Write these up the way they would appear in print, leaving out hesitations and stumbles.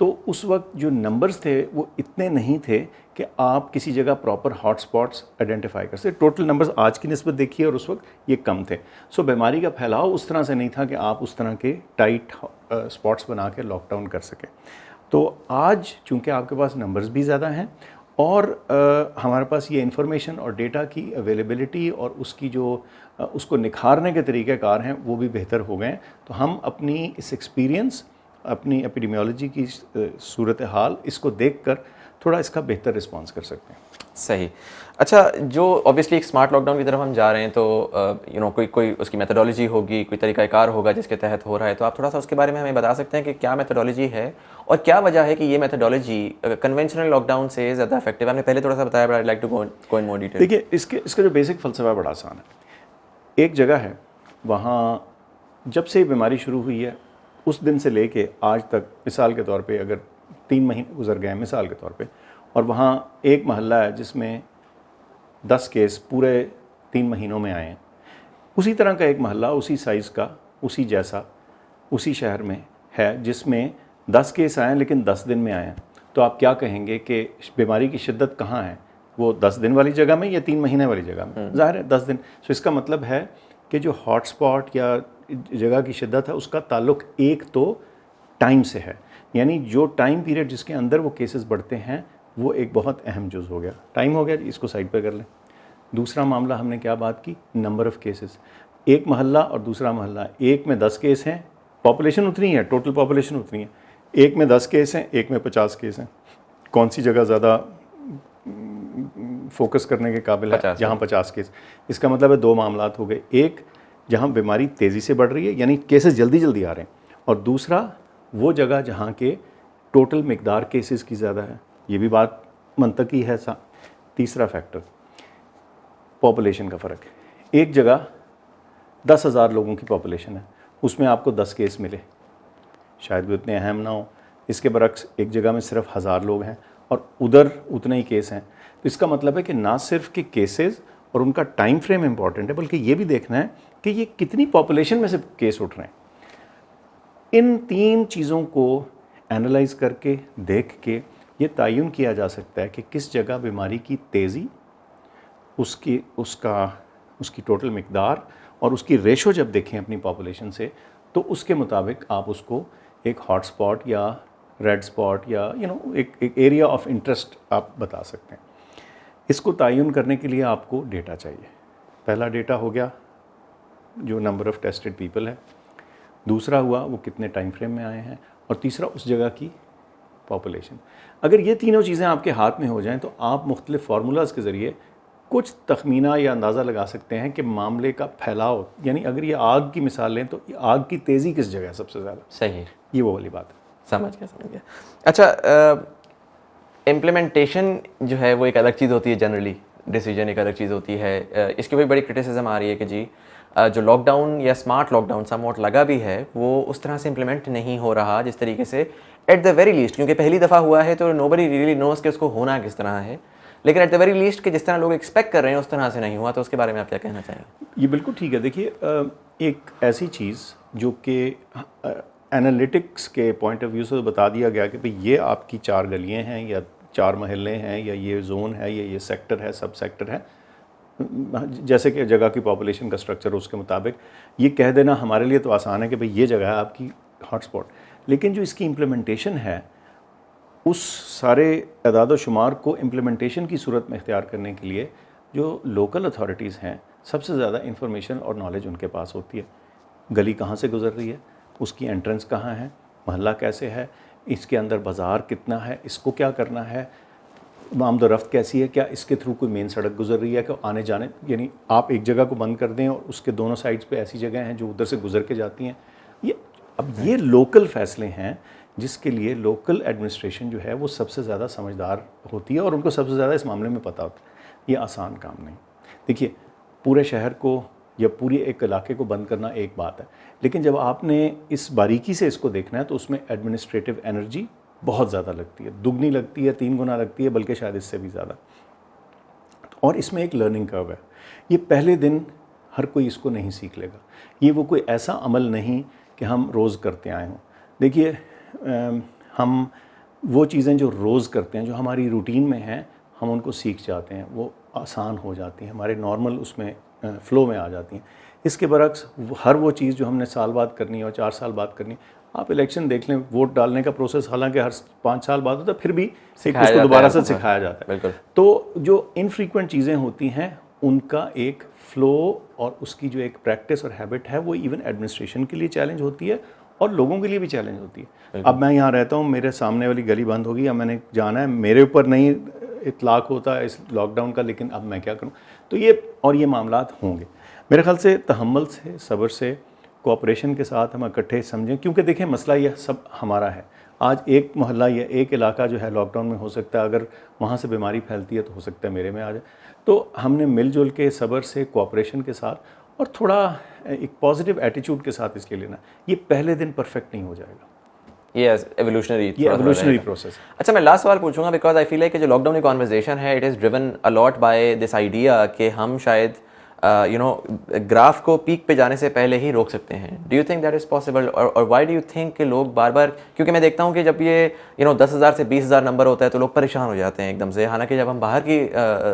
تو اس وقت جو نمبرز تھے وہ اتنے نہیں تھے کہ آپ کسی جگہ پراپر ہاٹ سپاٹس آئیڈینٹیفائی کر سکتے. ٹوٹل نمبرز آج کی نسبت دیکھیے اور اس وقت یہ کم تھے. سو بیماری کا پھیلاؤ اس طرح سے نہیں تھا کہ آپ اس طرح کے ٹائٹ سپاٹس بنا کے لاک ڈاؤن کر سکیں. تو آج چونکہ آپ کے پاس نمبرز بھی زیادہ ہیں اور ہمارے پاس یہ انفارمیشن اور ڈیٹا کی اویلیبلٹی اور اس کی جو اس کو نکھارنے کے طریقہ کار ہیں وہ بھی بہتر ہو گئے ہیں. تو ہم اپنی اس ایکسپیرینس، اپنی ایپیڈیمیولوجی کی صورتحال اس کو دیکھ کر تھوڑا اس کا بہتر رسپانس کر سکتے ہیں. صحیح. اچھا، جو آبویسلی ایک اسمارٹ لاک ڈاؤن کی طرف ہم جا رہے ہیں تو کوئی اس کی میتھڈالوجی ہوگی، کوئی طریقہ کار ہوگا جس کے تحت ہو رہا ہے. تو آپ تھوڑا سا اس کے بارے میں ہمیں بتا سکتے ہیں کہ کیا میتھڈالوجی ہے اور کیا وجہ ہے کہ یہ میتھڈالوجی کنونشنل لاک ڈاؤن سے زیادہ افیکٹو ہے؟ آپ نے پہلے تھوڑا سا بتایا، but I like to go in more detail. دیکھیے اس کا جو بیسک فلسفہ بڑا آسان ہے. ایک جگہ ہے، وہاں جب سے بیماری شروع ہوئی ہے اس دن سے لے کے آج تک، مثال کے طور پہ اگر 3 مہینے گزر گئے ہیں مثال کے طور پہ، اور وہاں ایک محلہ ہے جس میں 10 کیس پورے 3 مہینوں میں آئے ہیں، اسی طرح کا ایک محلہ اسی سائز کا، اسی جیسا، اسی شہر میں ہے جس میں 10 کیس آئے ہیں لیکن 10 دن میں آئے ہیں. تو آپ کیا کہیں گے کہ بیماری کی شدت کہاں ہے؟ وہ 10 دن والی جگہ میں یا 3 مہینے والی جگہ میں؟ ظاہر ہے 10 دن. سو اس کا مطلب ہے کہ جو ہاٹ سپاٹ یا جگہ کی شدت ہے اس کا تعلق ایک تو ٹائم سے ہے، یعنی جو ٹائم پیریڈ جس کے اندر وہ کیسز بڑھتے ہیں وہ ایک بہت اہم جز ہو گیا. ٹائم ہو گیا، اس کو سائڈ پہ کر لیں. دوسرا معاملہ ہم نے کیا بات کی؟ Number of cases. ایک محلہ اور دوسرا محلہ، ایک میں 10 کیس ہیں، پاپولیشن اتنی ہے، ٹوٹل پاپولیشن اتنی ہے. ایک میں 10 کیس ہیں، ایک میں 50 کیس ہیں. کون سی جگہ زیادہ فوکس کرنے کے قابل ہے؟ جہاں 50 کیس. اس کا مطلب ہے 2 معاملات ہو گئے. ایک جہاں بیماری تیزی سے بڑھ رہی ہے، یعنی کیسز جلدی جلدی آ رہے ہیں، اور دوسرا وہ جگہ جہاں کے ٹوٹل مقدار کیسز کی زیادہ ہے. یہ بھی بات منطقی ہے. تیسرا فیکٹر پاپولیشن کا فرق. ایک جگہ 10,000 لوگوں کی پاپولیشن ہے، اس میں آپ کو 10 کیس ملے، شاید وہ اتنے اہم نہ ہوں. اس کے برعکس ایک جگہ میں صرف 1000 لوگ ہیں اور ادھر اتنے ہی کیس ہیں. تو اس کا مطلب ہے کہ نہ صرف کہ کیسز اور ان کا ٹائم فریم امپورٹنٹ ہے، بلکہ یہ بھی دیکھنا ہے کہ یہ کتنی پاپولیشن میں سے کیس اٹھ رہے ہیں. ان 3 چیزوں کو اینالائز کر کے دیکھ کے یہ تعین کیا جا سکتا ہے کہ کس جگہ بیماری کی تیزی، اس کی ٹوٹل مقدار اور اس کی ریشو جب دیکھیں اپنی پاپولیشن سے، تو اس کے مطابق آپ اس کو ایک ہاٹ سپاٹ یا ریڈ سپاٹ یا ایک ایریا آف انٹرسٹ آپ بتا سکتے ہیں. اس کو تعین کرنے کے لیے آپ کو ڈیٹا چاہیے. پہلا ڈیٹا ہو گیا جو نمبر آف ٹیسٹڈ پیپل ہے، دوسرا ہوا وہ کتنے ٹائم فریم میں آئے ہیں، اور تیسرا اس جگہ کی پاپولیشن. اگر یہ تینوں چیزیں آپ کے ہاتھ میں ہو جائیں تو آپ مختلف فارمولاز کے ذریعے کچھ تخمینہ یا اندازہ لگا سکتے ہیں کہ معاملے کا پھیلاؤ، یعنی اگر یہ آگ کی مثال لیں تو آگ کی تیزی کس جگہ ہے سب سے زیادہ. صحیح. یہ وہ والی بات ہے. سمجھ گیا. اچھا، امپلیمنٹیشن جو ہے وہ ایک الگ چیز ہوتی ہے، جنرلی ڈیسیجن ایک الگ چیز ہوتی ہے. اس کی بھی بڑی کرٹیسزم آ رہی ہے کہ جی جو لاک ڈاؤن یا smart lockdown somewhat لگا بھی ہے وہ اس طرح سے امپلیمنٹ نہیں ہو رہا جس طریقے سے ایٹ دا ویری لیسٹ، کیونکہ پہلی دفعہ ہوا ہے تو نوبڈی ریئلی نوز کہ اس کو ہونا کس طرح ہے، لیکن ایٹ دا ویری لیسٹ کہ جس طرح لوگ ایکسپیکٹ کر رہے ہیں اس طرح سے نہیں ہوا. تو اس کے بارے میں آپ کیا کہنا چاہیں گے؟ یہ بالکل ٹھیک ہے. دیکھیے ایک ایسی چیز جو کہ انالیٹکس کے پوائنٹ آف ویو سے بتا دیا گیا کہ بھئی یہ آپ کی 4 گلیاں ہیں یا 4 محلے ہیں یا یہ زون ہے یا یہ سیکٹر ہے، سب سیکٹر ہے، جیسے کہ جگہ کی پاپولیشن کا سٹرکچر اس کے مطابق یہ کہہ دینا ہمارے لیے تو آسان ہے کہ بھئی یہ جگہ ہے آپ کی ہاٹ سپاٹ. لیکن جو اس کی امپلیمنٹیشن ہے، اس سارے اعداد و شمار کو امپلیمنٹیشن کی صورت میں اختیار کرنے کے لیے جو لوکل اتھارٹیز ہیں سب سے زیادہ انفارمیشن اور نالج ان کے پاس ہوتی ہے. گلی کہاں سے گزر رہی ہے، اس کی انٹرنس کہاں ہے، محلہ کیسے ہے، اس کے اندر بازار کتنا ہے، اس کو کیا کرنا ہے، آمد و رفت کیسی ہے، کیا اس کے تھرو کوئی مین سڑک گزر رہی ہے کہ آنے جانے، یعنی آپ ایک جگہ کو بند کر دیں اور اس کے دونوں سائڈز پہ ایسی جگہیں ہیں جو ادھر سے گزر کے جاتی ہیں. یہ لوکل فیصلے ہیں جس کے لیے لوکل ایڈمنسٹریشن جو ہے وہ سب سے زیادہ سمجھدار ہوتی ہے اور ان کو سب سے زیادہ اس معاملے میں پتہ ہوتا ہے. یہ آسان کام نہیں. دیکھیے پورے شہر کو یا پورے ایک علاقے کو بند کرنا ایک بات ہے، لیکن جب آپ نے اس باریکی سے اس کو دیکھنا ہے تو اس میں ایڈمنسٹریٹو انرجی بہت زیادہ لگتی ہے، دگنی لگتی ہے، 3 گنا لگتی ہے، بلکہ شاید اس سے بھی زیادہ. اور اس میں ایک لرننگ کرو ہے. یہ پہلے دن ہر کوئی اس کو نہیں سیکھ لے گا. یہ وہ کوئی ایسا عمل نہیں کہ ہم روز کرتے آئے ہوں. دیکھیے ہم وہ چیزیں جو روز کرتے ہیں جو ہماری روٹین میں ہیں ہم ان کو سیکھ جاتے ہیں, وہ آسان ہو جاتی ہیں, ہمارے نارمل اس میں فلو میں آ جاتی ہیں. اس کے برعکس ہر وہ چیز جو ہم نے سال بعد کرنی ہے اور 4 سال بعد کرنی ہے, آپ الیکشن دیکھ لیں, ووٹ ڈالنے کا پروسیس حالانکہ ہر 5 سال بعد ہوتا ہے, پھر بھی ایک اس کو دوبارہ سے سکھایا جاتا ہے. تو جو انفریکوینٹ چیزیں ہوتی ہیں ان کا ایک فلو اور اس کی جو ایک پریکٹس اور ہیبٹ ہے وہ ایون ایڈمنسٹریشن کے لیے چیلنج ہوتی ہے اور لوگوں کے لیے بھی چیلنج ہوتی ہے. اب میں یہاں رہتا ہوں, میرے سامنے والی گلی بند ہوگی, اب میں نے جانا ہے, میرے اوپر نہیں اطلاق ہوتا ہے اس لاک ڈاؤن کا, لیکن اب میں کیا کروں. تو یہ معاملات ہوں گے. میرے خیال سے تحمل سے, صبر سے, کوآپریشن کے ساتھ ہم اکٹھے سمجھیں, کیونکہ دیکھیں مسئلہ یہ سب ہمارا ہے. آج ایک محلہ یا ایک علاقہ جو ہے لاک ڈاؤن میں ہو سکتا ہے, اگر وہاں سے بیماری پھیلتی ہے تو ہو سکتا ہے میرے میں آ جائے. تو ہم نے مل جل کے صبر سے, کوآپریشن کے ساتھ اور تھوڑا ایک پازیٹیو ایٹیچیوڈ کے ساتھ اس کے لینا. یہ پہلے دن پرفیکٹ نہیں ہو جائے گا, یہ ایوولوشنری پروسیس. اچھا, میں لاسٹ سوال پوچھوں گا بیکاز آئی فیل لائک کہ جو لاک ڈاؤن کی کانورزیشن ہے it is driven allot by this idea کہ ہم شاید گراف کو پیک پہ جانے سے پہلے ہی روک سکتے ہیں. Do you think that is possible, اور وائی ڈو یو تھنک کہ لوگ بار بار, کیونکہ میں دیکھتا ہوں کہ جب یہ 10,000 سے 20,000 نمبر ہوتا ہے تو لوگ پریشان ہو جاتے ہیں ایک دم سے, حالانکہ جب ہم باہر کی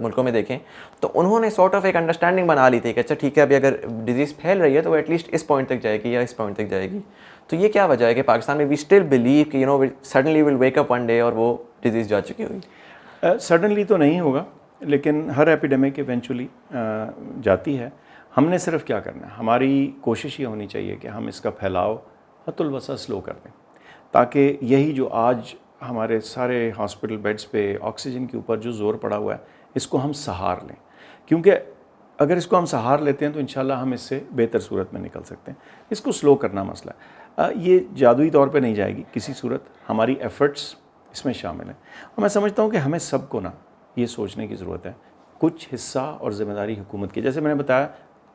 ملکوں میں دیکھیں تو انہوں نے سارٹ آف ایک انڈرسٹینڈنگ بنا لی تھی کہ اچھا ٹھیک ہے, ابھی اگر ڈیزیز پھیل رہی ہے تو وہ ایٹ لیسٹ اس پوائنٹ تک جائے گی یا اس پوائنٹ تک جائے گی. تو یہ کیا وجہ ہے کہ پاکستان میں وی اسٹل بلیو کہ سڈنلی ول ویک اپ ون ڈے اور وہ ڈیزیز جا چکی ہوگی؟ سڈنلی تو نہیں ہوگا, لیکن ہر ایپیڈیمک ایونچولی جاتی ہے. ہم نے صرف کیا کرنا ہے, ہماری کوشش یہ ہونی چاہیے کہ ہم اس کا پھیلاؤ حد الوسع سلو کر دیں, تاکہ یہی جو آج ہمارے سارے ہاسپٹل بیڈس پہ آکسیجن کے اوپر جو زور پڑا ہوا ہے اس کو ہم سہار لیں. کیونکہ اگر اس کو ہم سہار لیتے ہیں تو انشاءاللہ ہم اس سے بہتر صورت میں نکل سکتے ہیں. اس کو سلو کرنا مسئلہ ہے, یہ جادوئی طور پہ نہیں جائے گی کسی صورت, ہماری ایفرٹس اس میں شامل ہیں. اور میں سمجھتا ہوں کہ ہمیں سب کو یہ سوچنے کی ضرورت ہے, کچھ حصہ اور ذمہ داری حکومت کی. جیسے میں نے بتایا,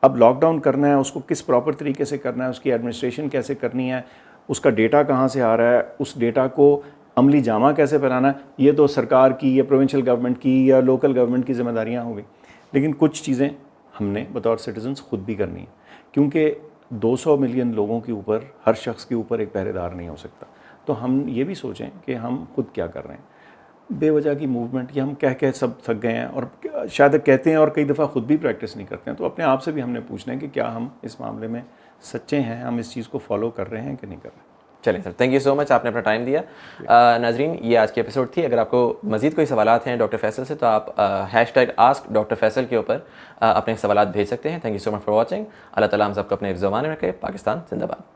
اب لاک ڈاؤن کرنا ہے, اس کو کس پراپر طریقے سے کرنا ہے, اس کی ایڈمنسٹریشن کیسے کرنی ہے, اس کا ڈیٹا کہاں سے آ رہا ہے, اس ڈیٹا کو عملی جامہ کیسے پہنانا ہے, یہ تو سرکار کی یا پروونشل گورنمنٹ کی یا لوکل گورنمنٹ کی ذمہ داریاں ہوں گی. لیکن کچھ چیزیں ہم نے بطور سٹیزنز خود بھی کرنی ہے, کیونکہ 200 ملین لوگوں کے اوپر, ہر شخص کے اوپر ایک پہرے دار نہیں ہو سکتا. تو ہم یہ بھی سوچیں کہ ہم خود کیا کر رہے ہیں. بے وجہ کی موومنٹ یہ ہم کہہ سب تھک گئے ہیں, اور شاید کہتے ہیں اور کئی دفعہ خود بھی پریکٹس نہیں کرتے ہیں. تو اپنے آپ سے بھی ہم نے پوچھنا ہے کہ کیا ہم اس معاملے میں سچے ہیں, ہم اس چیز کو فالو کر رہے ہیں کہ نہیں کر رہے ہیں. چلیں سر, تھینک یو سو مچ, آپ نے اپنا ٹائم دیا. ناظرین, یہ آج کی ایپیسوڈ تھی. اگر آپ کو مزید کوئی سوالات ہیں ڈاکٹر فیصل سے تو آپ #AskDrFaisal کے اوپر اپنے سوالات بھیج سکتے ہیں. Thank you so much for watching. اللہ تعالیٰ ہم سب کو اپنے حفظ و امان میں رکھے. پاکستان زندہ باد.